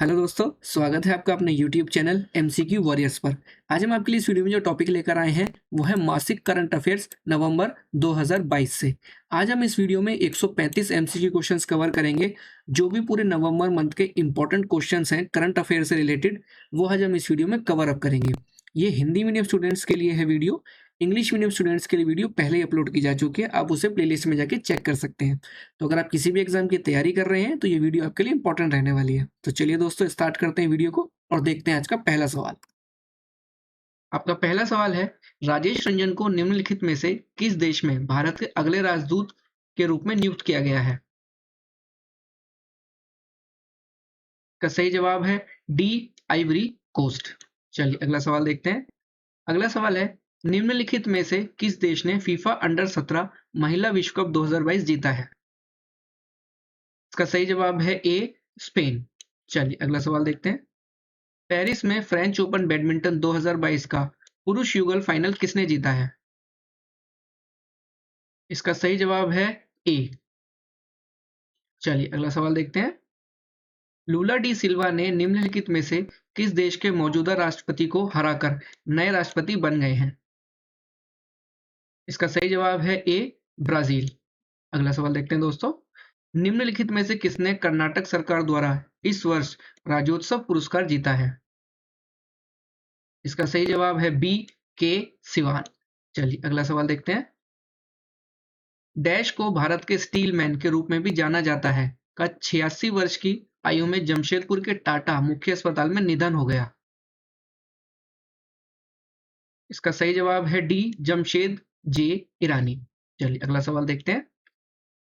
Hello दोस्तों, स्वागत है आपका अपने यूट्यूब चैनल एमसीक्यू वॉरियर्स पर। आज हम आपके लिए इस वीडियो में जो टॉपिक लेकर आए हैं वो है मासिक करंट अफेयर्स नवंबर 2022 से। आज हम इस वीडियो में 135 एमसीक्यू क्वेश्चंस कवर करेंगे। जो भी पूरे नवंबर मंथ के इंपॉर्टेंट क्वेश्चंस हैं करंट अफेयर से रिलेटेड, वो आज हम इस वीडियो में कवर अप करेंगे। ये हिंदी मीडियम स्टूडेंट्स के लिए है वीडियो। इंग्लिश मीडियम स्टूडेंट्स के लिए वीडियो पहले ही अपलोड की जा चुकी है, आप उसे प्लेलिस्ट में जाके चेक कर सकते हैं। तो अगर आप किसी भी एग्जाम की तैयारी कर रहे हैं तो ये वीडियो आपके लिए इंपॉर्टेंट रहने वाली है। तो चलिए दोस्तों, स्टार्ट करते हैं वीडियो को और देखते हैं आज का पहला सवाल। आपका पहला सवाल है, राजेश रंजन को निम्नलिखित में से किस देश में भारत के अगले राजदूत के रूप में नियुक्त किया गया है? का सही जवाब है डी, आइवरी कोस्ट। चलिए अगला सवाल देखते हैं। अगला सवाल है, निम्नलिखित में से किस देश ने फीफा अंडर 17 महिला विश्व कप 2022 जीता है? इसका सही जवाब है ए, स्पेन। चलिए अगला सवाल देखते हैं। पेरिस में फ्रेंच ओपन बैडमिंटन 2022 का पुरुष युगल फाइनल किसने जीता है? इसका सही जवाब है ए। चलिए अगला सवाल देखते हैं। लूला डी सिल्वा ने निम्नलिखित में से किस देश के मौजूदा राष्ट्रपति को हराकर नए राष्ट्रपति बन गए हैं? इसका सही जवाब है ए, ब्राजील। अगला सवाल देखते हैं दोस्तों। निम्नलिखित में से किसने कर्नाटक सरकार द्वारा इस वर्ष राज्योत्सव पुरस्कार जीता है? इसका सही जवाब है बी, के सिवान। चलिए अगला सवाल देखते हैं। डैश को भारत के स्टील मैन के रूप में भी जाना जाता है का 86 वर्ष की आयु में जमशेदपुर के टाटा मुख्य अस्पताल में निधन हो गया। इसका सही जवाब है डी, जमशेद जे ईरानी। चलिए अगला सवाल देखते हैं।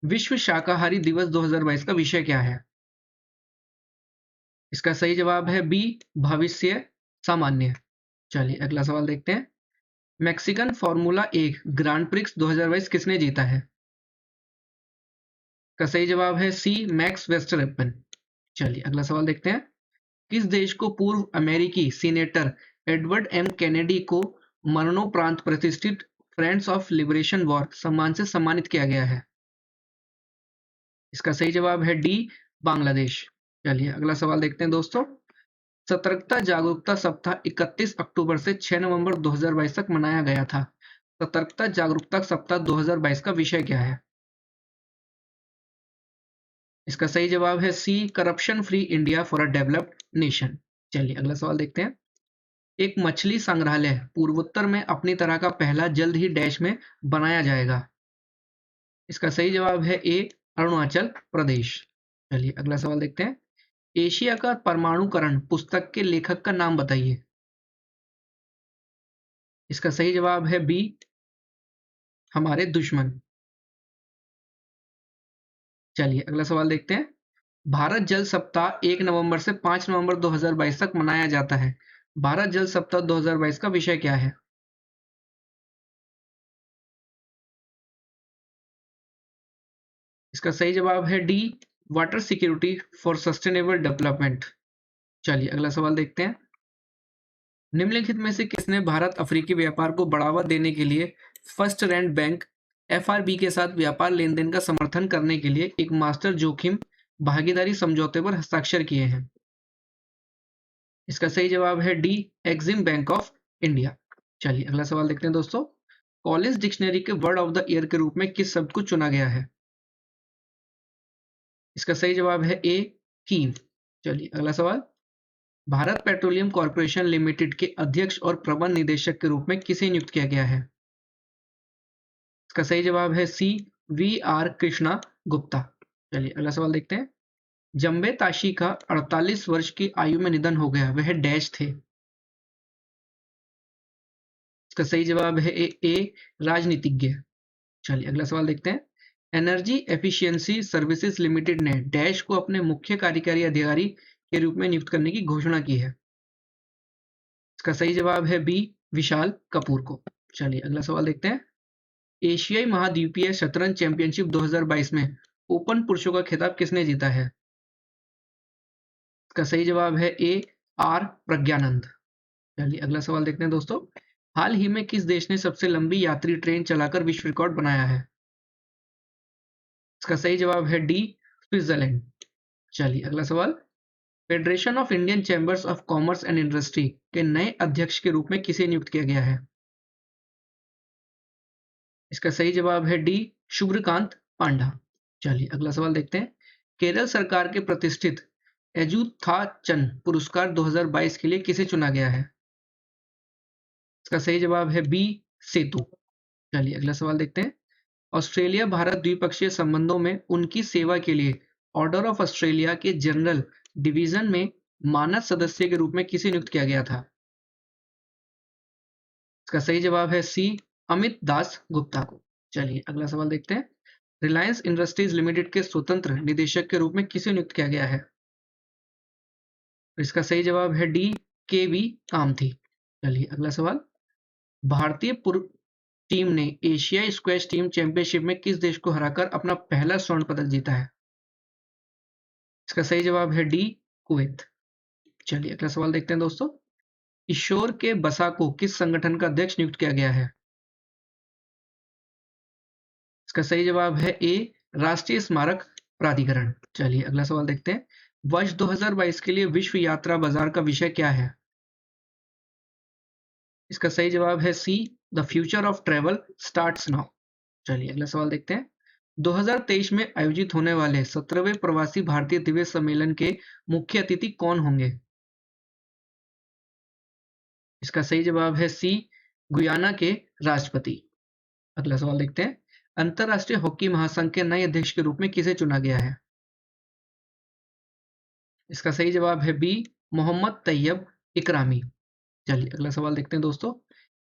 विश्व शाकाहारी दिवस 2022 का विषय क्या है? इसका सही जवाब है बी, भविष्य सामान्य। चलिए अगला सवाल देखते हैं। मैक्सिकन फार्मूला 1 ग्रांड प्रिक्स 2022 किसने जीता है? का सही जवाब है सी, मैक्स वेस्टरपेन। चलिए अगला सवाल देखते हैं। किस देश को पूर्व अमेरिकी सीनेटर एडवर्ड एम कैनेडी को मरणोपरांत प्रतिष्ठित फ्रेंड्स ऑफ लिबरेशन वॉर सम्मान से सम्मानित किया गया है? इसका सही जवाब है डी, बांग्लादेश। चलिए अगला सवाल देखते हैं दोस्तों। सतर्कता जागरूकता सप्ताह 31 अक्टूबर से 6 नवंबर 2022 तक मनाया गया था। सतर्कता जागरूकता सप्ताह 2022 का विषय क्या है? इसका सही जवाब है C, corruption free India for a developed nation. चलिए अगला सवाल देखते हैं। एक मछली संग्रहालय पूर्वोत्तर में अपनी तरह का पहला जल्द ही डैश में बनाया जाएगा। इसका सही जवाब है ए, अरुणाचल प्रदेश। चलिए अगला सवाल देखते हैं। एशिया का परमाणुकरण पुस्तक के लेखक का नाम बताइए। इसका सही जवाब है बी, हमारे दुश्मन। चलिए अगला सवाल देखते हैं। भारत जल सप्ताह 1 नवंबर से 5 नवंबर 2022 तक मनाया जाता है। भारत जल सप्ताह 2022 का विषय क्या है? इसका सही जवाब है D, water security for sustainable development. चलिए अगला सवाल देखते हैं। निम्नलिखित में से किसने भारत अफ्रीकी व्यापार को बढ़ावा देने के लिए फर्स्ट रैंड बैंक एफआरबी के साथ व्यापार लेन देन का समर्थन करने के लिए एक मास्टर जोखिम भागीदारी समझौते पर हस्ताक्षर किए हैं? इसका सही जवाब है D, Exim bank of India. चलिए अगला सवाल देखते हैं दोस्तों। कॉलेज डिक्शनरी के वर्ड ऑफ द ईयर के रूप में किस शब्द को चुना गया है? इसका सही जवाब है ए, कीव। चलिए अगला सवाल। भारत पेट्रोलियम कॉर्पोरेशन लिमिटेड के अध्यक्ष और प्रबंध निदेशक के रूप में किसे नियुक्त किया गया है? इसका सही जवाब है सी, वी आर कृष्णा गुप्ता। चलिए अगला सवाल देखते हैं। जम्बे ताशी का 48 वर्ष की आयु में निधन हो गया, वह डैश थे। इसका सही जवाब है ए, राजनीतिज्ञ। चलिए अगला सवाल देखते हैं। एनर्जी एफिशिएंसी सर्विसेज लिमिटेड ने डैश को अपने मुख्य कार्यकारी अधिकारी के रूप में नियुक्त करने की घोषणा की है। इसका सही जवाब है बी, विशाल कपूर को। चलिए अगला सवाल देखते हैं। एशियाई महाद्वीपीय शतरंज चैंपियनशिप 2022 में ओपन पुरुषों का खिताब किसने जीता है? इसका सही जवाब है ए, आर प्रज्ञानंद। चलिए अगला सवाल देखते हैं दोस्तों। हाल ही में किस देश ने सबसे लंबी यात्री ट्रेन चलाकर विश्व रिकॉर्ड बनाया है? इसका सही जवाब है डी, स्विट्जरलैंड। चलिए अगला सवाल। Federation of Indian chambers of commerce and industry के नए अध्यक्ष के रूप में किसे नियुक्त किया गया है? इसका सही जवाब है डी, शुभ्रकांत पांडा। चलिए अगला सवाल देखते हैं। केरल सरकार के प्रतिष्ठित एजुथाचन पुरस्कार 2022 के लिए किसे चुना गया है? इसका सही जवाब है बी, सेतु। चलिए अगला सवाल देखते हैं। ऑस्ट्रेलिया भारत द्विपक्षीय संबंधों में उनकी सेवा के लिए ऑर्डर ऑफ ऑस्ट्रेलिया के जनरल डिवीजन में मानद सदस्य के रूप में किसे नियुक्त किया गया था? इसका सही जवाब है सी, अमित दास गुप्ता को। चलिए अगला सवाल देखते हैं। रिलायंस इंडस्ट्रीज लिमिटेड के स्वतंत्र निदेशक के रूप में किसे नियुक्त किया गया है? इसका सही जवाब है डी, के वी कामथी। चलिए अगला सवाल। भारतीय पुरुष टीम ने एशियाई स्क्वैश टीम चैंपियनशिप में किस देश को हराकर अपना पहला स्वर्ण पदक जीता है? इसका सही जवाब है डी, कुवैत। चलिए अगला सवाल देखते हैं दोस्तों। किशोर के बसा को किस संगठन का अध्यक्ष नियुक्त किया गया है? इसका सही जवाब है ए, राष्ट्रीय स्मारक प्राधिकरण। चलिए अगला सवाल देखते हैं। वर्ष 2022 के लिए विश्व यात्रा बाजार का विषय क्या है? इसका सही जवाब है C, the future of travel starts now. चलिए अगला सवाल देखते हैं। 2023 में आयोजित होने वाले 17वें प्रवासी भारतीय दिवस सम्मेलन के मुख्य अतिथि कौन होंगे? इसका सही जवाब है सी, गुयाना के राष्ट्रपति। अगला सवाल देखते हैं। अंतरराष्ट्रीय हॉकी महासंघ के नए अध्यक्ष के रूप में किसे चुना गया है? इसका सही जवाब है बी, मोहम्मद तैयब इकरामी। चलिए अगला सवाल देखते हैं दोस्तों।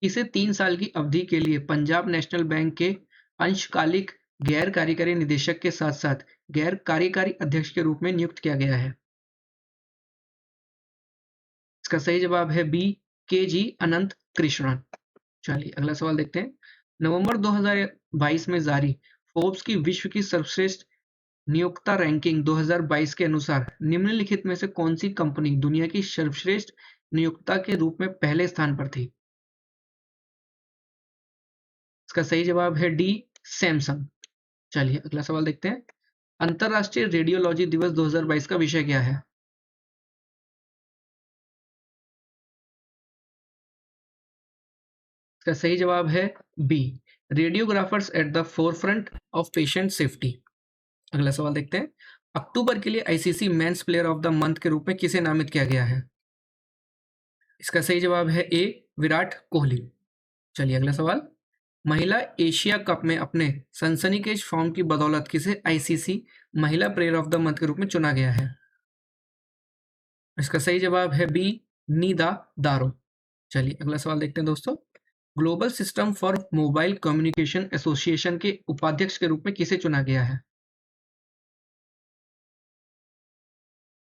इसे 3 साल की अवधि के लिए पंजाब नेशनल बैंक के अंशकालिक गैर कार्यकारी निदेशक के साथ साथ गैर कार्यकारी अध्यक्ष के रूप में नियुक्त किया गया है? इसका सही जवाब है बी, के जी अनंत कृष्णन। चलिए अगला सवाल देखते हैं। नवंबर 2022 में जारी फोर्ब्स की विश्व की सर्वश्रेष्ठ नियोक्ता रैंकिंग 2022 के अनुसार निम्नलिखित में से कौन सी कंपनी दुनिया की सर्वश्रेष्ठ नियोक्ता के रूप में पहले स्थान पर थी? इसका सही जवाब है डी, सैमसंग। चलिए अगला सवाल देखते हैं। अंतरराष्ट्रीय रेडियोलॉजी दिवस 2022 का विषय क्या है? इसका सही जवाब है B, radiographers at the forefront of patient safety. अगला सवाल देखते हैं। अक्टूबर के लिए ICC men's player of the month के रूप में किसे नामित किया गया है? इसका सही जवाब है ए, विराट कोहली। चलिए अगला सवाल। महिला एशिया कप में अपने सनसनीखेज फॉर्म की बदौलत किसे आईसीसी महिला प्लेयर ऑफ द मंथ के रूप में चुना गया है? इसका सही जवाब है बी, नीदा दारो। चलिए अगला सवाल देखते हैं दोस्तों। Global system for mobile communication association के उपाध्यक्ष के रूप में किसे चुना गया है?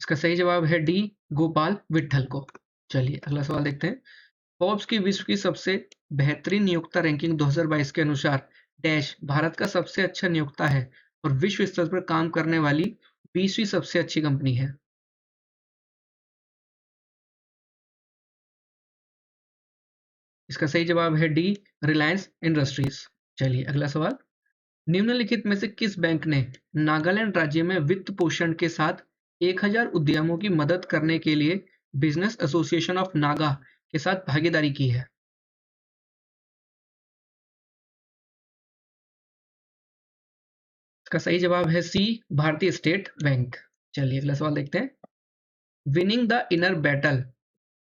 इसका सही जवाब है डी, गोपाल विट्ठल को। चलिए अगला सवाल देखते हैं। फोर्ब्स की विश्व की सबसे बेहतरीन नियोक्ता रैंकिंग 2022 के अनुसार डैश भारत का सबसे अच्छा नियोक्ता है और विश्व स्तर पर काम करने वाली 20वीं सबसे अच्छी कंपनी है? इसका सही जवाब है डी, रिलायंस इंडस्ट्रीज। चलिए अगला सवाल। निम्नलिखित में से किस बैंक ने नागालैंड राज्य में वित्त पोषण के साथ 1000 उद्यमों की मदद करने के लिए बिजनेस एसोसिएशन ऑफ नागा के साथ भागीदारी की है? इसका सही जवाब है सी, भारतीय स्टेट बैंक। चलिए अगला सवाल देखते हैं। Winning the inner battle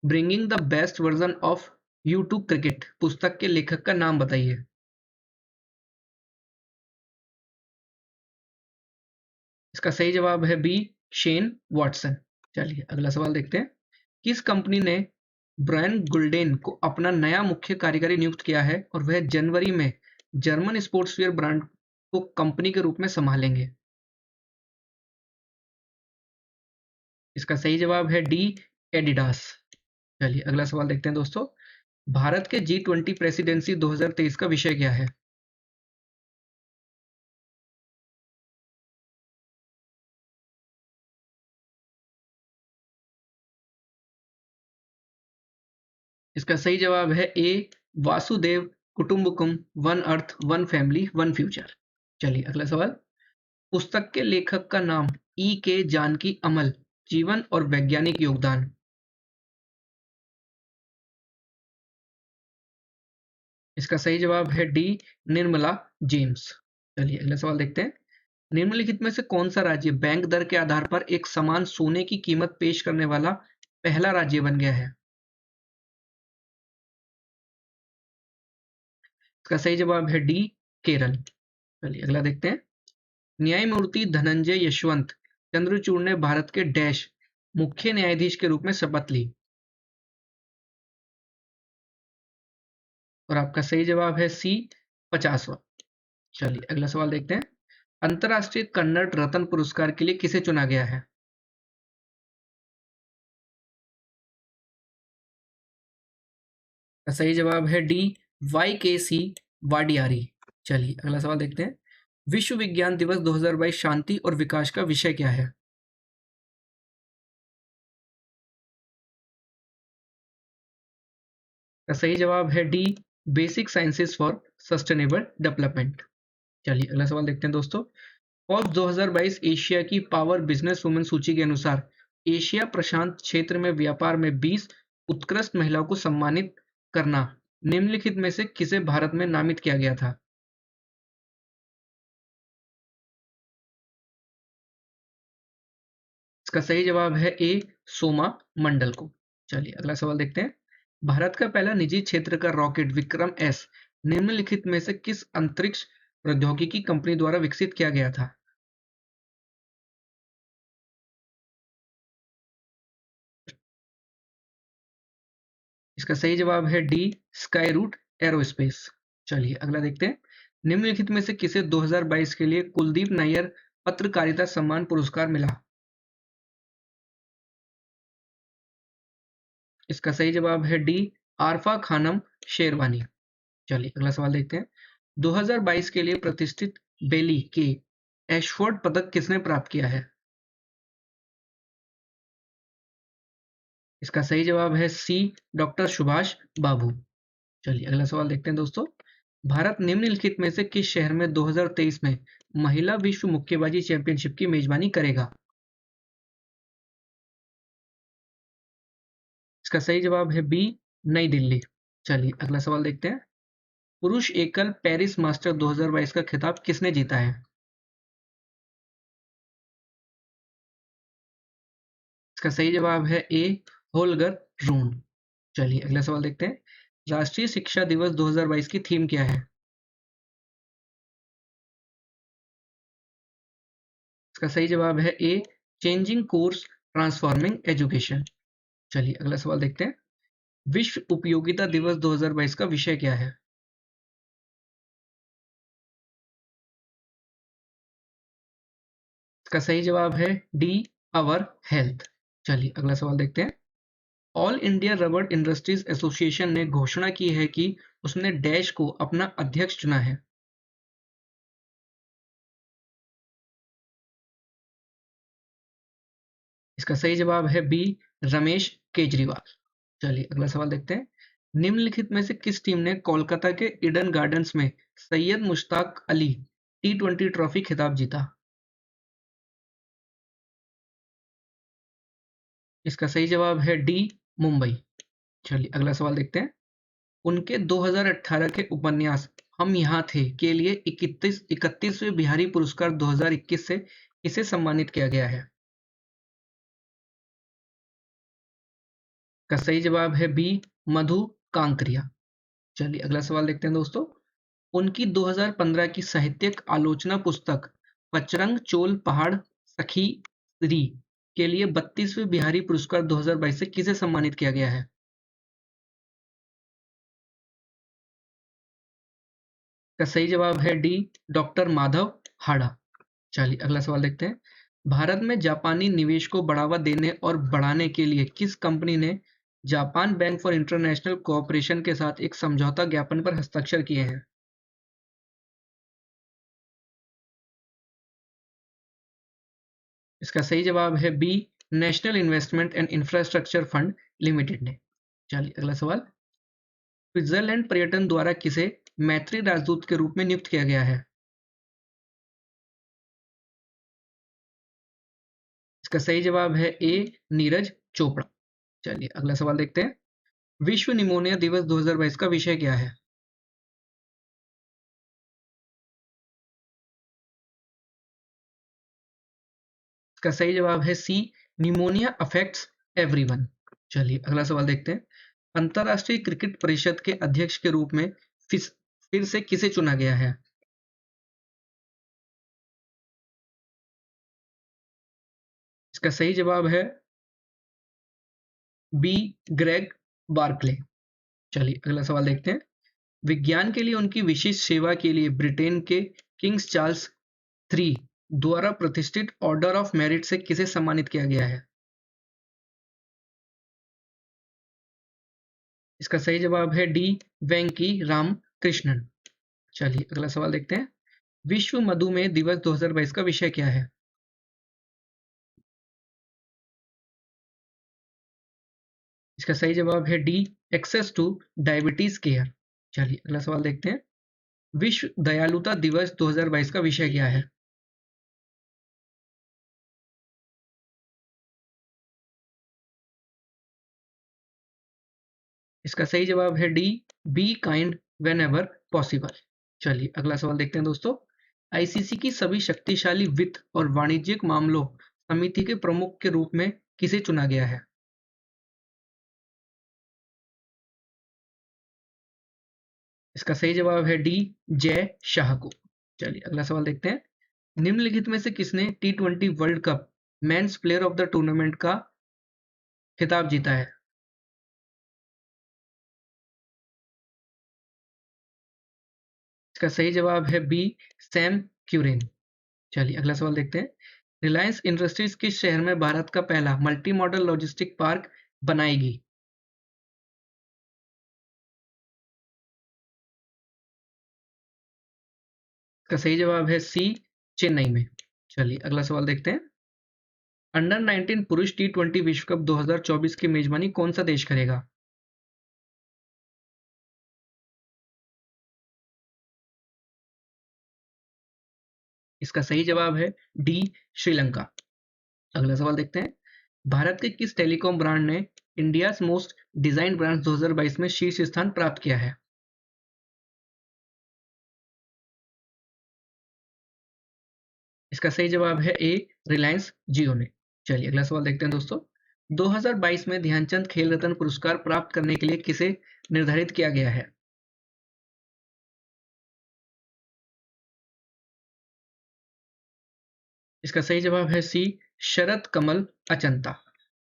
bringing the best version of you to cricket पुस्तक के लेखक का नाम बताइए? इसका सही जवाब है बी, शेन वॉटसन। चलिए अगला सवाल देखते हैं। किस कंपनी ने ब्रायन गुल्डेन को अपना नया मुख्य कार्यकारी नियुक्त किया है और वह जनवरी में जर्मन स्पोर्ट्सवियर ब्रांड को कंपनी के रूप में संभालेंगे? इसका सही जवाब है डी, एडिडास। चलिए अगला सवाल देखते हैं दोस्तों। भारत के G20 प्रेसिडेंसी 2023 का विषय क्या है? इसका सही जवाब है ए, वासुदेव कुटुंबकम, one earth one family one future. चलिए अगला सवाल। पुस्तक के लेखक का नाम ई के जानकी अमल जीवन और वैज्ञानिक योगदान। इसका सही जवाब है डी, निर्मला जेम्स। चलिए अगला सवाल देखते हैं। निम्नलिखित में से कौन सा राज्य बैंक दर के आधार पर एक समान सोने की कीमत पेश करने वाला पहला राज्य बन गया है? इसका सही जवाब है डी, केरल। चलिए अगला देखते हैं। न्यायमूर्ति धनंजय यशवंत चंद्रचूड़ ने भारत के डैश मुख्य न्यायाधीश के रूप में शपथ ली। और आपका सही जवाब है सी, 50वां। चलिए अगला सवाल देखते हैं। अंतर्राष्ट्रीय कन्नड़ रत्न पुरस्कार के लिए किसे चुना गया है? सही जवाब है डी, YKC वाडियारी। चलिए अगला सवाल देखते हैं। विश्व विज्ञान दिवस 2022 शांति और विकास का विषय क्या है? सही जवाब है D, basic sciences for sustainable development. चलिए अगला सवाल देखते हैं दोस्तों। फॉर्ब्स 2022 एशिया की पावर बिजनेस वुमेन सूची के अनुसार एशिया प्रशांत क्षेत्र में व्यापार में 20 उत्कृष्ट महिलाओं को सम्मानित करना निम्नलिखित में से किसे भारत में नामित किया गया था? इसका सही जवाब है ए, सोमा मंडल को। चलिए अगला सवाल देखते हैं। भारत का पहला निजी क्षेत्र का रॉकेट विक्रम एस निम्नलिखित में से किस अंतरिक्ष प्रौद्योगिकी कंपनी द्वारा विकसित किया गया था? इसका सही जवाब है डी, स्काई रूट एरोस्पेस। चलिए अगला देखते हैं। निम्नलिखित में से किसे 2022 के लिए कुलदीप नायर पत्रकारिता सम्मान पुरस्कार मिला? इसका सही जवाब है डी, आरफा खानम शेरवानी। चलिए अगला सवाल देखते हैं। 2022 के लिए प्रतिष्ठित बेली के एशफोर्ड पदक किसने प्राप्त किया है? इसका सही जवाब है सी, डॉक्टर सुभाष बाबू। चलिए अगला सवाल देखते हैं दोस्तों। भारत निम्नलिखित में से किस शहर में 2023 में महिला विश्व मुक्केबाजी चैंपियनशिप की मेजबानी करेगा? इसका सही जवाब है बी, नई दिल्ली। चलिए अगला सवाल देखते हैं। पुरुष एकल पेरिस मास्टर 2022 का खिताब किसने जीता है? इसका सही जवाब है ए, होल्गर रून। चलिए अगला सवाल देखते हैं। राष्ट्रीय शिक्षा दिवस 2022 की थीम क्या है? इसका सही जवाब है ए, चेंजिंग कोर्स ट्रांसफॉर्मिंग एजुकेशन। चलिए अगला सवाल देखते हैं। विश्व उपयोगिता दिवस 2022 का विषय क्या है? इसका सही जवाब है डी, आवर हेल्थ। चलिए अगला सवाल देखते हैं। All India rubber industries association ने घोषणा की है कि उसने डैश को अपना अध्यक्ष चुना है। इसका सही जवाब है बी, रमेश केजरीवाल। चलिए अगला सवाल देखते हैं। निम्नलिखित में से किस टीम ने कोलकाता के ईडन गार्डन्स में सैयद मुश्ताक अली T20 ट्रॉफी खिताब जीता? इसका सही जवाब है डी, मुंबई। चलिए अगला सवाल देखते हैं। उनके 2018 के उपन्यास हम यहाँ थे के लिए 31वें बिहारी पुरस्कार 2021 से किसे सम्मानित किया गया है? का सही जवाब है बी, मधु कांकरिया। चलिए अगला सवाल देखते हैं दोस्तों। उनकी 2015 की साहित्यिक आलोचना पुस्तक पचरंग चोल पहाड़ सखी री के लिए 32वें बिहारी पुरस्कार 2022 से किसे सम्मानित किया गया है? का सही जवाब है डी, डॉक्टर माधव हाड़ा। चलिए अगला सवाल देखते हैं। भारत में जापानी निवेश को बढ़ावा देने और बढ़ाने के लिए किस कंपनी ने Japan bank for international cooperation के साथ एक समझौता ज्ञापन पर हस्ताक्षर किए हैं? इसका सही जवाब है B, national investment and infrastructure fund limited ने। चलिए अगला सवाल। स्विट्जरलैंड पर्यटन द्वारा किसे मैत्री राजदूत के रूप में नियुक्त किया गया है? इसका सही जवाब है ए, नीरज चोपड़ा। चलिए अगला सवाल देखते हैं। विश्व निमोनिया दिवस 2022 का विषय क्या है? इसका सही जवाब है सी, निमोनिया अफेक्ट्स एवरीवन। चलिए अगला सवाल देखते हैं। अंतरराष्ट्रीय क्रिकेट परिषद के अध्यक्ष के रूप में फिर से किसे चुना गया है? इसका सही जवाब है बी, ग्रेग बार्कले। चलिए अगला सवाल देखते हैं। विज्ञान के लिए उनकी विशिष्ट सेवा के लिए ब्रिटेन के किंग्स चार्ल्स थ्री द्वारा प्रतिष्ठित ऑर्डर ऑफ मेरिट से किसे सम्मानित किया गया है? इसका सही जवाब है डी, वेंकी राम कृष्णन। चलिए अगला सवाल देखते हैं। विश्व मधुमेह दिवस 2022 का विषय क्या है? इसका सही जवाब है D, access to diabetes care. चलिए अगला सवाल देखते हैं। विश्व दयालुता दिवस 2022 का विषय क्या है? इसका सही जवाब है D, be kind when ever possible. चलिए अगला सवाल देखते हैं दोस्तों। आईसीसी की सभी शक्तिशाली वित्त और वाणिज्यिक मामलों समिति के प्रमुख के रूप में किसे चुना गया है? इसका सही जवाब है डी, जय शाह को। चलिए अगला सवाल देखते हैं। निम्नलिखित में से किसने टी20 world cup men's player of the tournament का खिताब जीता है? इसका सही जवाब है बी, सैम क्यूरेन। चलिए अगला सवाल देखते हैं। रिलायंस इंडस्ट्रीज किस शहर में भारत का पहला मल्टी मॉडल लॉजिस्टिक पार्क बनाएगी? इसका सही जवाब है सी, चेन्नई में। चलिए अगला सवाल देखते हैं। अंडर 19 पुरुष टी20 विश्व कप 2024 की मेजबानी कौन सा देश करेगा? इसका सही जवाब है डी, श्रीलंका। अगला सवाल देखते हैं। भारत के किस टेलीकॉम ब्रांड ने इंडियाज मोस्ट डिजाइन ब्रांड 2022 में शीर्ष स्थान प्राप्त किया है? इसका सही जवाब है ए, रिलायंस जियो ने। चलिए अगला सवाल देखते हैं दोस्तों। 2022 में ध्यानचंद खेल रत्न पुरस्कार प्राप्त करने के लिए किसे निर्धारित किया गया है? इसका सही जवाब है सी, शरत कमल अचंता।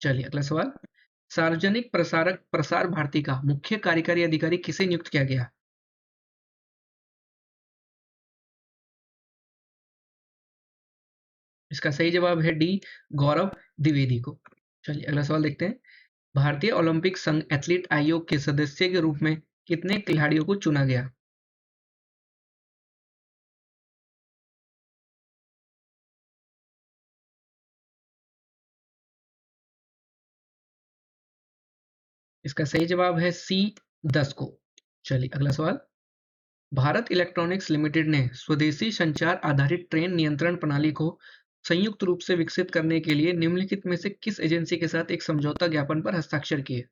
चलिए अगला सवाल। सार्वजनिक प्रसारक प्रसार भारती का मुख्य कार्यकारी अधिकारी किसे नियुक्त किया गया? इसका सही जवाब है डी, गौरव द्विवेदी को। चलिए अगला सवाल देखते हैं। भारतीय ओलंपिक संघ एथलीट आयोग के सदस्य के रूप में कितने खिलाड़ियों को चुना गया? इसका सही जवाब है सी, 10 को। चलिए अगला सवाल। भारत इलेक्ट्रॉनिक्स लिमिटेड ने स्वदेशी संचार आधारित ट्रेन नियंत्रण प्रणाली को संयुक्त रूप से विकसित करने के लिए निम्नलिखित में से किस एजेंसी के साथ एक समझौता ज्ञापन पर हस्ताक्षर किए?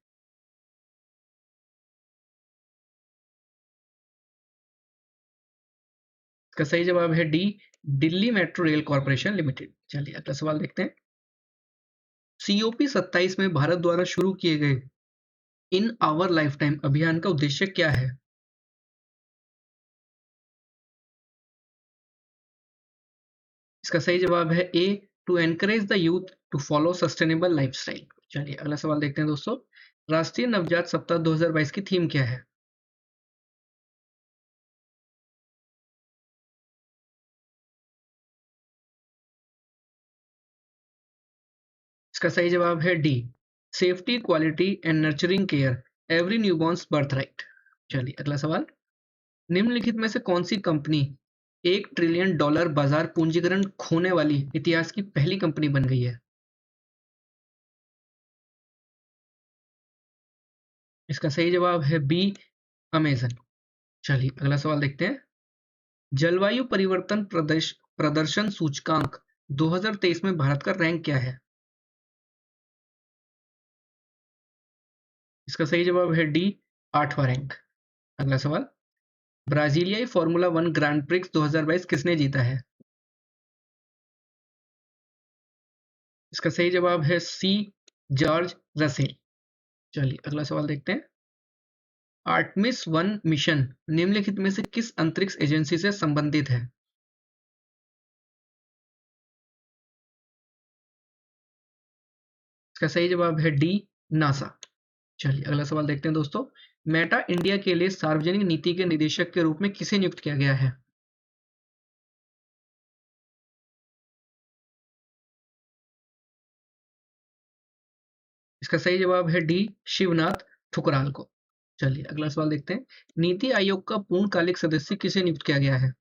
इसका सही जवाब है D, Delhi metro rail corporation limited. चलिए अगला सवाल देखते हैं। सीओपी 27 में भारत द्वारा शुरू किए गए इन आवर लाइफ टाइम अभियान का उद्देश्य क्या है? इसका सही जवाब है A, to encourage the youth to follow sustainable lifestyle. चलिए अगला सवाल देखते हैं दोस्तों। राष्ट्रीय नवजात सप्ताह 2022 की थीम क्या है? इसका सही जवाब है D, safety quality and nurturing care every newborn's birth right. चलिए अगला सवाल। निम्नलिखित में से कौन सी कंपनी $1 ट्रिलियन बाजार पूंजीकरण खोने वाली इतिहास की पहली कंपनी बन गई है? इसका सही जवाब है बी, अमेजन। चलिए अगला सवाल देखते हैं। जलवायु परिवर्तन प्रदर्शन सूचकांक 2023 में भारत का रैंक क्या है? इसका सही जवाब है डी, 8वां रैंक। अगला सवाल, ब्राजीलियाई फॉर्मूला 1 ग्रैंड प्रिक्स 2022 किसने जीता है? इसका सही जवाब है सी, जॉर्ज रसेल। चलिए अगला सवाल देखते हैं। आर्टमिस 1 मिशन निम्नलिखित में से किस अंतरिक्ष एजेंसी से संबंधित है? इसका सही जवाब है डी, नासा। चलिए अगला सवाल देखते हैं दोस्तों। मेटा इंडिया के लिए सार्वजनिक नीति के निदेशक के रूप में किसे नियुक्त किया गया है? इसका सही जवाब है डी, शिवनाथ ठुकराल को। चलिए अगला सवाल देखते हैं। नीति आयोग का पूर्णकालिक सदस्य किसे नियुक्त किया गया है?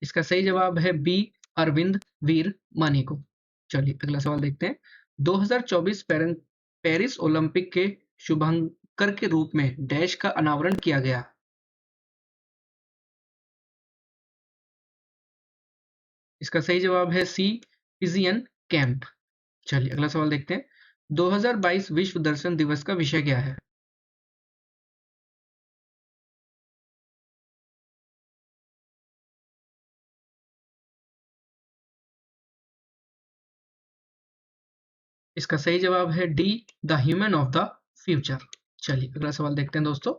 इसका सही जवाब है बी, अरविंद वीर मानी को। चलिए अगला सवाल देखते हैं। 2024 पेरिस ओलंपिक के शुभांकर के रूप में डैश का अनावरण किया गया। इसका सही जवाब है सी, पिजियन कैंप। चलिए अगला सवाल देखते हैं। 2022 विश्व दर्शन दिवस का विषय क्या है? इसका सही जवाब है D, the human of the future. चलिए अगला सवाल देखते हैं दोस्तों।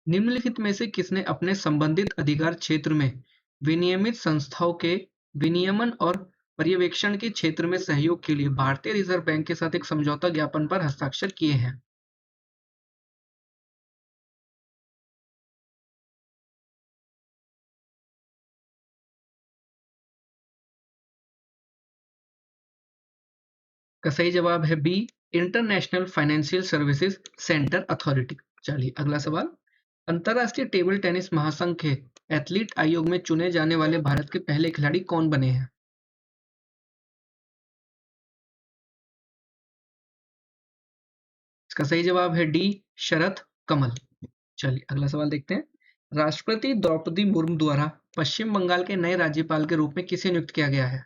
निम्नलिखित में से किसने अपने संबंधित अधिकार क्षेत्र में विनियमित संस्थाओं के विनियमन और पर्यवेक्षण के क्षेत्र में सहयोग के लिए भारतीय रिजर्व बैंक के साथ एक समझौता ज्ञापन पर हस्ताक्षर किए हैं? का सही जवाब है B, international financial services centre authority. चलिए अगला सवाल। अंतरराष्ट्रीय टेबल टेनिस महासंघ के एथलीट आयोग में चुने जाने वाले भारत के पहले खिलाड़ी कौन बने हैं? इसका सही जवाब है डी, शरत कमल। चलिए अगला सवाल देखते हैं। राष्ट्रपति द्रौपदी मुर्मू द्वारा पश्चिम बंगाल के नए राज्यपाल के रूप में किसे नियुक्त किया गया है?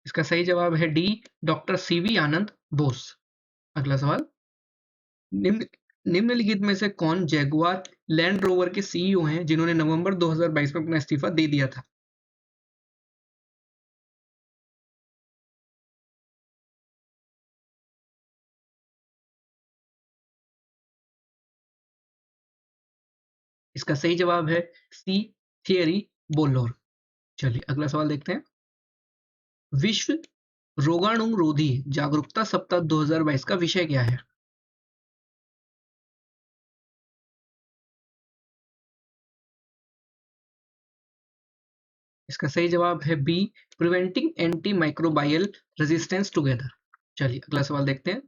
इसका सही जवाब है डी, डॉक्टर सीवी आनंद बोस। अगला सवाल। निम्न निम्नलिखित में से कौन जैगुआर लैंड रोवर के सीईओ हैं जिन्होंने नवंबर 2022 में अपना इस्तीफा दे दिया था? इसका सही जवाब है सी, थियरी बोलोर। चलिए अगला सवाल देखते हैं। विश्व रोगाणुरोधी जागरूकता सप्ताह 2022 का विषय क्या है? इसका सही जवाब है B, preventing anti microbial resistance together. चलिए अगला सवाल देखते हैं।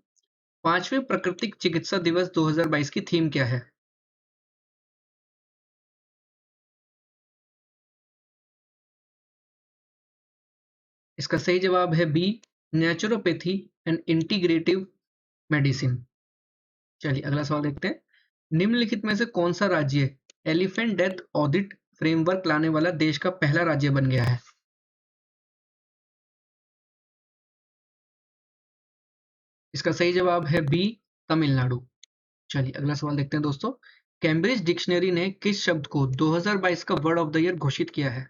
पांचवें प्राकृतिक चिकित्सा दिवस 2022 की थीम क्या है? इसका सही जवाब है B, naturopathy and integrative medicine. चलिए अगला सवाल देखते हैं। निम्नलिखित में से कौन सा राज्य एलिफेंट डेथ ऑडिट फ्रेमवर्क लाने वाला देश का पहला राज्य बन गया है? इसका सही जवाब है बी, तमिलनाडु। चलिए अगला सवाल देखते हैं दोस्तों। कैम्ब्रिज डिक्शनरी ने किस शब्द को 2022 का वर्ड ऑफ द ईयर घोषित किया है?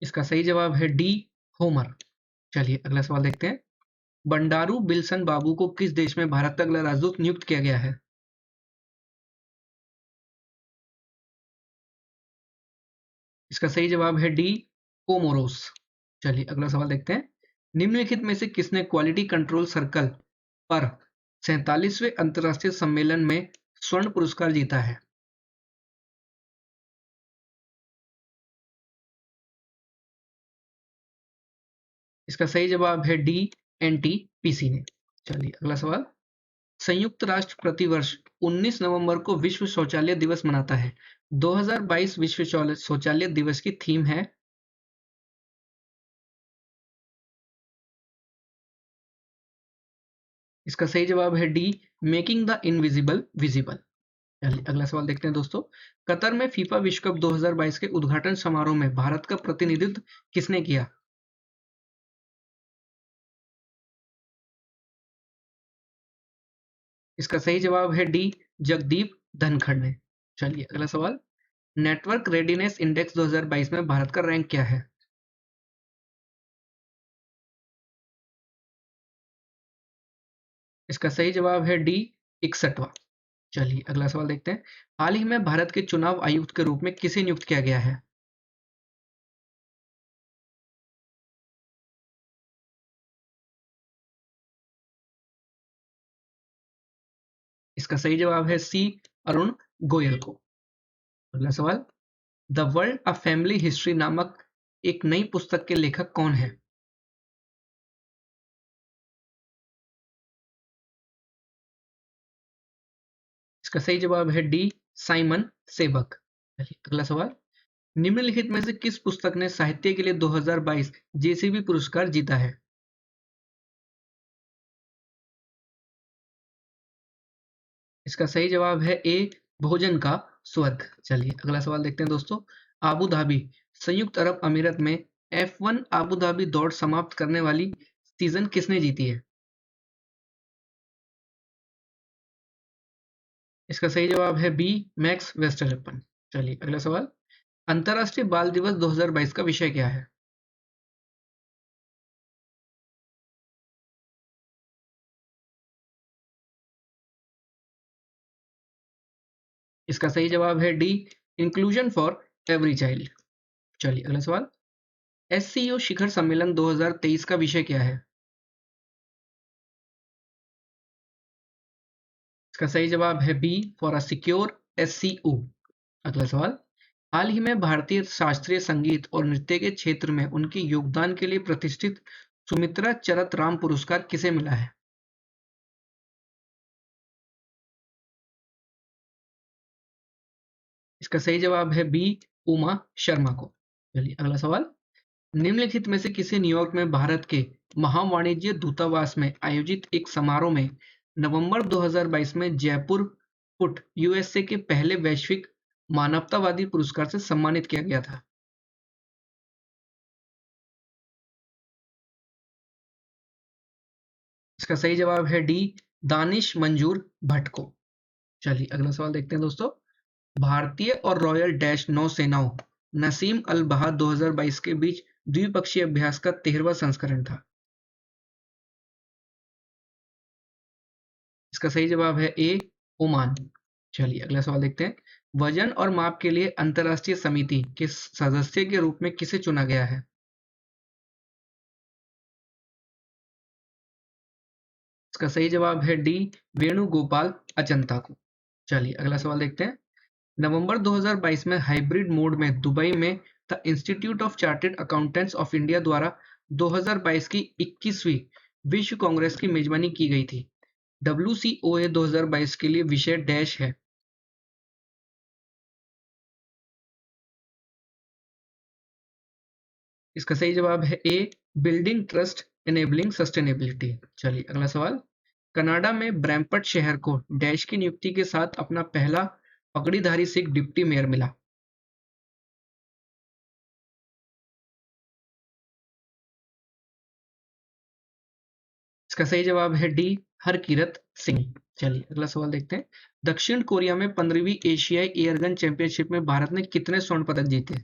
इसका सही जवाब है डी, होमर। चलिए अगला सवाल देखते हैं। बंडारू बिल्सन बाबू को किस देश में भारत का अगला राजदूत नियुक्त किया गया है? इसका सही जवाब है डी, कोमोरोस। चलिए अगला सवाल देखते हैं। निम्नलिखित में से किसने क्वालिटी कंट्रोल सर्कल पर 47वें अंतरराष्ट्रीय सम्मेलन में स्वर्ण पुरस्कार जीता है? इसका सही जवाब है डी, एनटीपीसी ने। चलिए अगला सवाल। संयुक्त राष्ट्र प्रतिवर्ष 19 नवंबर को विश्व शौचालय दिवस मनाता है। 2022 विश्व शौचालय दिवस की थीम है? इसका सही जवाब है D, making the invisible visible. चलिए अगला सवाल देखते हैं दोस्तों। कतर में फीफा विश्व कप 2022 के उद्घाटन समारोह में भारत का प्रतिनिधित्व किसने किया? इसका सही जवाब है डी, जगदीप धनखड़ ने। चलिए अगला सवाल। नेटवर्क रेडीनेस इंडेक्स 2022 में भारत का रैंक क्या है? इसका सही जवाब है डी, 61वां। चलिए अगला सवाल देखते हैं। हाल ही में भारत के चुनाव आयुक्त के रूप में किसे नियुक्त किया गया है? इसका सही जवाब है सी, अरुण गोयल को। अगला सवाल। The world of family history नामक एक नई पुस्तक के लेखक कौन है? इसका सही जवाब है डी, साइमन सेबक। चलिए अगला सवाल। निम्नलिखित में से किस पुस्तक ने साहित्य के लिए 2022 जेसीबी पुरस्कार जीता है? इसका सही जवाब है ए, भोजन का स्वर्ग। चलिए अगला सवाल देखते हैं दोस्तों। आबू धाबी, संयुक्त अरब अमीरत में F1 आबू धाबी दौड़ समाप्त करने वाली सीजन किसने जीती है? इसका सही जवाब है बी, मैक्स वेस्टरपेन। चलिए अगला सवाल। अंतर्राष्ट्रीय बाल दिवस 2022 का विषय क्या है? इसका सही जवाब है D, inclusion for every child. चलिए अगला सवाल। एससीओ शिखर सम्मेलन 2023 का विषय क्या है? इसका सही जवाब है B, for a secure SCO. अगला सवाल। हाल ही में भारतीय शास्त्रीय संगीत और नृत्य के क्षेत्र में उनके योगदान के लिए प्रतिष्ठित सुमित्रा चरत राम पुरस्कार किसे मिला है? इसका सही जवाब है बी, उमा शर्मा को। चलिए अगला सवाल। निम्नलिखित में से किसे न्यूयॉर्क में भारत के महावाणिज्य दूतावास में आयोजित एक समारोह में नवंबर 2022 में जयपुर फुट यूएसए के पहले वैश्विक मानवतावादी पुरस्कार से सम्मानित किया गया था? इसका सही जवाब है डी, दानिश मंजूर भट्ट को। चलिए अगला सवाल देखते हैं दोस्तों। भारतीय और रॉयल डैश नौसेनाओं नसीम अल बहार 2022 के बीच द्विपक्षीय अभ्यास का 13वां संस्करण था। इसका सही जवाब है ए, ओमान। चलिए अगला सवाल देखते हैं। वजन और माप के लिए अंतरराष्ट्रीय समिति के सदस्य के रूप में किसे चुना गया है? इसका सही जवाब है डी, वेणुगोपाल अचंता को। चलिए अगला सवाल देखते हैं। नवंबर 2022 में हाइब्रिड मोड में दुबई में the institute of chartered accountants of India द्वारा 2022 की 21वीं विश्व कांग्रेस की मेजबानी की गई थी। WCOA 2022 के लिए विषय डैश है। इसका सही जवाब है ए, बिल्डिंग ट्रस्ट एनेबलिंग सस्टेनेबिलिटी। चलिए अगला सवाल। कनाडा में ब्रैम्पट शहर को डैश की नियुक्ति के साथ अपना पहला पगड़ीधारी सिख डिप्टी मेयर मिला? इसका सही जवाब है डी, हरकीरत सिंह। चलिए अगला सवाल देखते हैं। दक्षिण कोरिया में 15वीं एशियाई एयरगन चैंपियनशिप में भारत ने कितने स्वर्ण पदक जीते?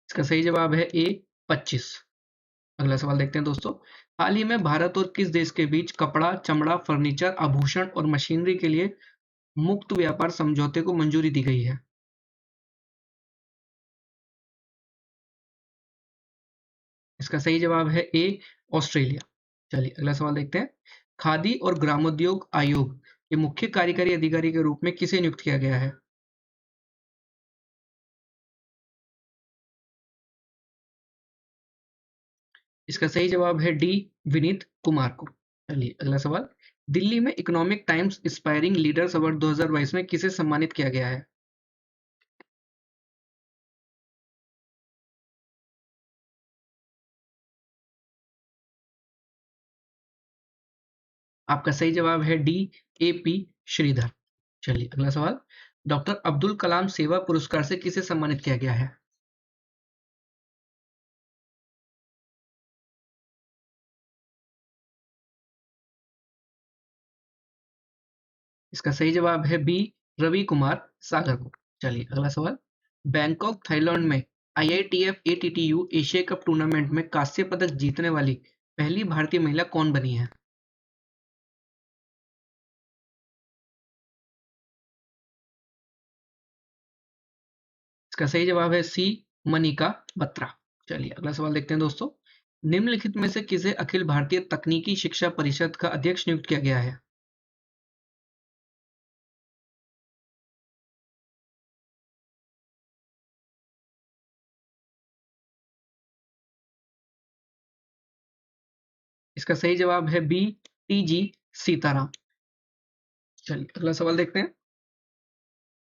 इसका सही जवाब है ए, 25। अगला सवाल देखते हैं दोस्तों। हाल ही में भारत और किस देश के बीच कपड़ा, चमड़ा, फर्नीचर, आभूषण और मशीनरी के लिए मुक्त व्यापार समझौते को मंजूरी दी गई है? इसका सही जवाब है ए, ऑस्ट्रेलिया। चलिए अगला सवाल देखते हैं। खादी और ग्रामोद्योग आयोग के मुख्य कार्यकारी अधिकारी के रूप में किसे नियुक्त किया गया है? इसका सही जवाब है डी, विनीत कुमार को। चलिए अगला सवाल। दिल्ली में economic times inspiring leaders award 2022 में किसे सम्मानित किया गया है? आपका सही जवाब है डी, AP श्रीधर। चलिए अगला सवाल, डॉक्टर अब्दुल कलाम सेवा पुरस्कार से किसे सम्मानित किया गया है? इसका सही जवाब है बी, रवि कुमार सागर को। चलिए अगला सवाल, बैंकॉक थाईलैंड में IITF ATTU Asia cup tournament में कांस्य पदक जीतने वाली पहली भारतीय महिला कौन बनी है? इसका सही जवाब है सी, मनिका बत्रा। चलिए अगला सवाल देखते हैं दोस्तों, निम्नलिखित में से किसे अखिल भारतीय तकनीकी शिक्षा परिषद का अध्यक्ष नियुक्त किया गया है? इसका सही जवाब है बी, TG सीताराम। चलिए अगला सवाल देखते हैं,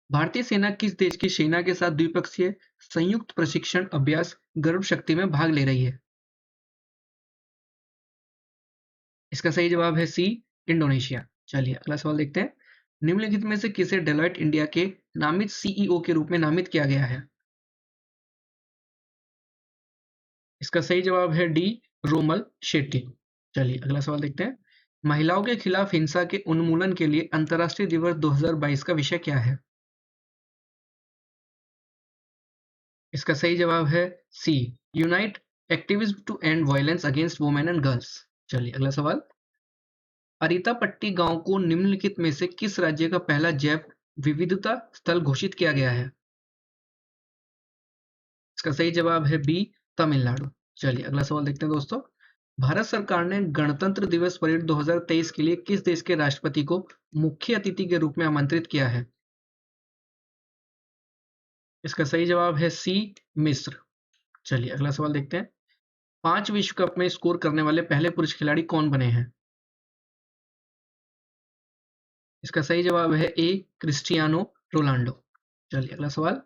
भारतीय सेना किस देश की सेना के साथ द्विपक्षीय संयुक्त प्रशिक्षण अभ्यास गरुड़ शक्ति में भाग ले रही है? इसका सही जवाब है सी, इंडोनेशिया। चलिए अगला सवाल देखते हैं, निम्नलिखित में से किसे डेलॉयट इंडिया के नामित CEO के रूप में नामित किया गया है? इसका सही जवाब है डी, रोमल शेट्टी। चलिए अगला सवाल देखते हैं, महिलाओं के खिलाफ हिंसा के उन्मूलन के लिए अंतर्राष्ट्रीय दिवस 2022 का विषय क्या है? इसका सही जवाब है C, unite activism to end violence against women and girls. चलिए अगला सवाल, अरीतापट्टी गांव को निम्नलिखित में से किस राज्य का पहला जैव विविधता स्थल घोषित किया गया है? इसका सही जवाब है बी, तमिलनाडु। चलिए अगला सवाल देखते हैं दोस्तों, भारत सरकार ने गणतंत्र दिवस परेड 2023 के लिए किस देश के राष्ट्रपति को मुख्य अतिथि के रूप में आमंत्रित किया है? इसका सही जवाब है सी, मिस्र। चलिए अगला सवाल देखते हैं, 5 विश्व कप में स्कोर करने वाले पहले पुरुष खिलाड़ी कौन बने हैं? इसका सही जवाब है ए, क्रिस्टियानो रोनाल्डो। चलिए अगला सवाल,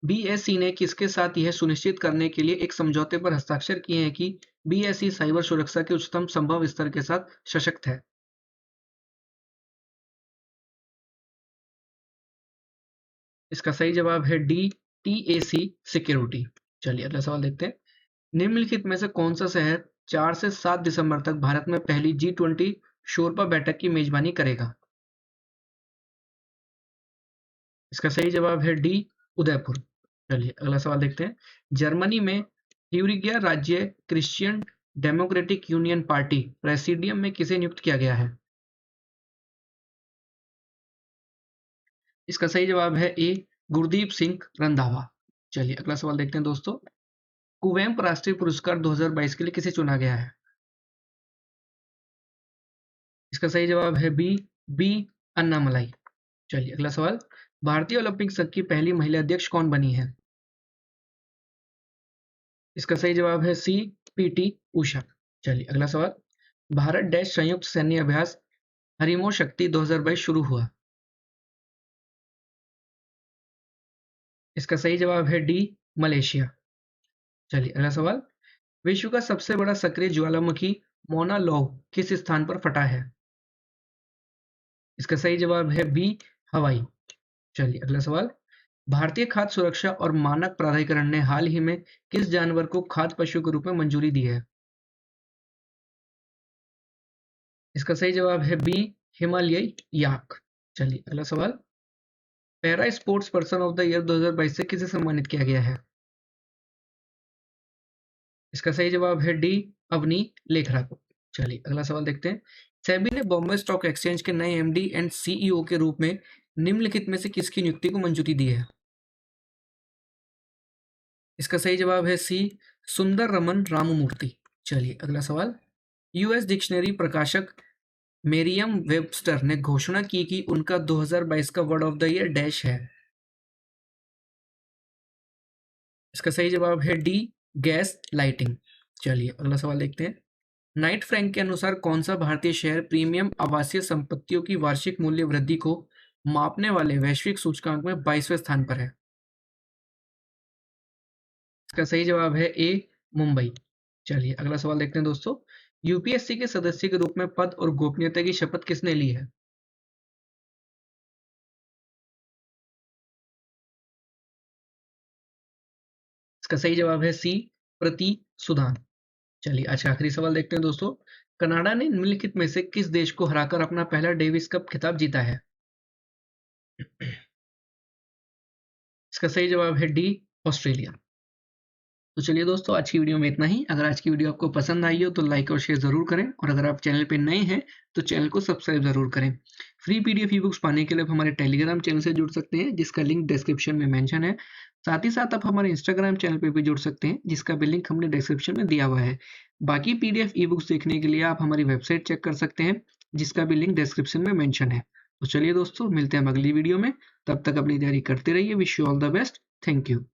BSE ने किसके साथ यह सुनिश्चित करने के लिए एक समझौते पर हस्ताक्षर किए हैं कि BSE साइबर सुरक्षा के उच्चतम संभव स्तर के साथ सशक्त है? इसका सही जवाब है डी, TAC सिक्योरिटी। चलिए अगला सवाल देखते हैं, निम्नलिखित में से कौन सा शहर 4 से 7 दिसंबर तक भारत में पहली G20 शोरपा बैठक की मेजबानी करेगा? इसका सही जवाब है डी, उदयपुर। चलिए अगला सवाल देखते हैं, जर्मनी में ट्यूरिंगिया राज्य Christian democratic union party presidium में किसे नियुक्त किया गया है? इसका सही जवाब है ए, गुरदीप सिंह रंधावा। चलिए अगला सवाल देखते हैं दोस्तों, कुवेम्प राष्ट्रीय पुरस्कार 2022 के लिए किसे चुना गया है? इसका सही जवाब है बी, अन्नामलाई। चलिए अगला सवाल, भारतीय ओलंपिक संघ की पहली महिला अध्यक्ष कौन बनी है? इसका सही जवाब है सी, PT उषा। चलिए अगला सवाल, भारत डैश संयुक्त सैन्य अभ्यास हरिमो शक्ति 2022 शुरू हुआ? इसका सही जवाब है डी, मलेशिया। चलिए अगला सवाल, विश्व का सबसे बड़ा सक्रिय ज्वालामुखी मौना लोह किस स्थान पर फटा है? इसका सही जवाब है बी, हवाई। चलिए अगला सवाल, भारतीय खाद्य सुरक्षा और मानक प्राधिकरण ने हाल ही में किस जानवर को खाद्य पशु के रूप में मंजूरी दी है? इसका सही जवाब है बी, हिमालयी याक। चलिए अगला सवाल, para sports person of the year 2022 से किसे सम्मानित किया गया है? इसका सही जवाब है डी, अवनी लेखरा को। चलिए अगला सवाल देखते हैं, सेबी ने बॉम्बे स्टॉक एक्सचेंज के नए MD एंड CEO के रूप में निम्नलिखित में से किसकी नियुक्ति को मंजूरी दी है? इसका सही जवाब है सी, सुंदर रमन राममूर्ति। चलिए अगला सवाल, US डिक्शनरी प्रकाशक मेरियम वेबस्टर ने घोषणा की कि उनका 2022 का word of the year dash है? इसका सही जवाब है डी, गैस लाइटिंग। चलिए अगला सवाल देखते हैं, नाइट फ्रैंक के अनुसार कौन सा भारतीय शहर प्रीमियम आवासीय संपत्तियों की वार्षिक मूल्य वृद्धि को मापने वाले वैश्विक सूचकांक में 22वें स्थान पर है? इसका सही जवाब है ए, मुंबई। चलिए अगला सवाल देखते हैं दोस्तों, यूपीएससी के सदस्य के रूप में पद और गोपनीयता की शपथ किसने ली है? इसका सही जवाब है सी, प्रति सुदान। चलिए आज का आखिरी सवाल देखते हैं दोस्तों। कनाडा ने निम्नलिखित में से किस देश को हराकर अपना पहला डेविस कप खिताब जीता है? इसका सही जवाब है डी, ऑस्ट्रेलिया। तो चलिए दोस्तों आज की वीडियो में इतना ही। अगर आज की वीडियो आपको पसंद आई हो तो लाइक और शेयर जरूर करें, और अगर आप चैनल पे नए हैं तो चैनल को सब्सक्राइब जरूर करें। फ्री पीडीएफ ई बुक्स पाने के लिए आप हमारे टेलीग्राम चैनल से जुड़ सकते हैं, जिसका लिंक डिस्क्रिप्शन में मेंशन है। साथ ही साथ आप हमारे इंस्टाग्राम चैनल पे भी जुड़ सकते हैं, जिसका भी लिंक हमने डिस्क्रिप्शन में दिया हुआ है। बाकी पीडीएफ ई बुक्स देखने के लिए आप हमारी वेबसाइट चेक कर सकते हैं, जिसका भी लिंक डिस्क्रिप्शन में मेंशन है। तो चलिए दोस्तों मिलते हैं अगली वीडियो में। तब तक अपनी तैयारी करते रहिए। Wish you all the best. Thank you.